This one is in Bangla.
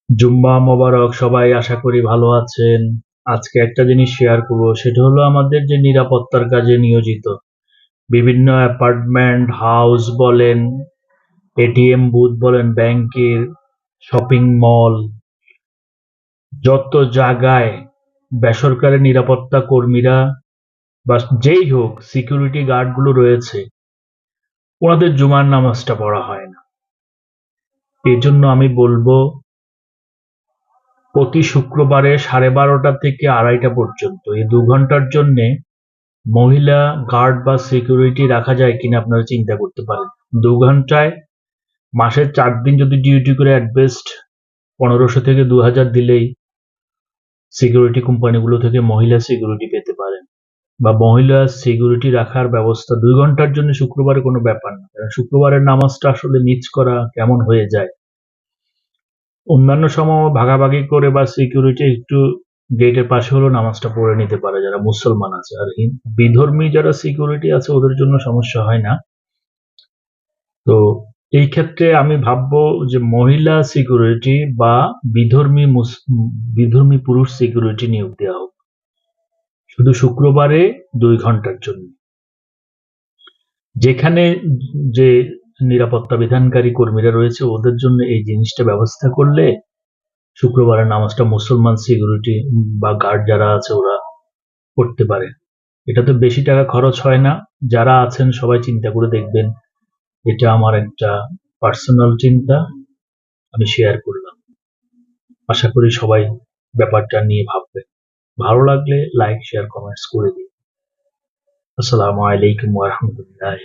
জুম্মা মোবারক, সবাই আশা করি ভালো আছেন। আজকে একটা জিনিস শেয়ার করব, সেটা হলো আমাদের যে নিরাপত্তার কাজে নিয়োজিত বিভিন্ন অ্যাপার্টমেন্ট হাউস বলেন, এটিএম বুথ বলেন, ব্যাংকের, শপিং মল, যত জায়গায় বেসরকারি নিরাপত্তা কর্মীরা বা যেই হোক সিকিউরিটি গার্ড গুলো রয়েছে, ওনাদের জুমার নামাজটা পড়া হয় না। এই জন্য আমি বলবো, প্রতি শুক্রবারে 12:30 থেকে 2:30 পর্যন্ত এই 2 ঘন্টার জন্যে মহিলা গার্ড বা সিকিউরিটি রাখা যায় কিনা আপনারা চিন্তা করতে পারেন। 2 ঘন্টায় মাসে 4 দিন যদি ডিউটি করে অ্যাটবেস্ট 1500 থেকে 2000 দিলেই সিকিউরিটি কোম্পানিগুলো থেকে মহিলা সিকিউরিটি পেতে পারেন, বা মহিলা সিকিউরিটি রাখার ব্যবস্থা 2 ঘন্টার জন্য শুক্রবারে কোনো ব্যাপার না। কারণ শুক্রবারের নামাজটা আসলে মিস করা কেমন হয়ে যায়। অন্যান্য সময় ভাগাভাগি করে বা সিকিউরিটি একটু গেটের পাশে হলেও নামাজটা পড়ে নিতে পারে যারা মুসলমান আছে। আর বিধর্মী যারা সিকিউরিটি আছে ওদের জন্য সমস্যা হয় না। তো এই ক্ষেত্রে আমি ভাববো যে মহিলা সিকিউরিটি বা বিধর্মী পুরুষ সিকিউরিটি নিয়োগ দেওয়া হোক, শুধু শুক্রবারে 2 ঘন্টার জন্য। যেখানে যে নিরাপত্তা বিধানকারী কর্মীরা রয়েছে ওদের জন্য এই জিনিসটা ব্যবস্থা করলে শুক্রবারের নামাজটা মুসলমান সিকিউরিটি বা গার্ড যারা আছে ওরা পড়তে পারে। এটাতে বেশি টাকা খরচ হয় না। যারা আছেন সবাই চিন্তা করে দেখবেন। এটা আমার একটা পার্সোনাল চিন্তা, আমি শেয়ার করলাম। আশা করি সবাই ব্যাপারটা নিয়ে ভাববে। ভালো লাগলে লাইক শেয়ার কমেন্টস করে দিন। আসসালামু আলাইকুম ওয়া রাহমাতুল্লাহি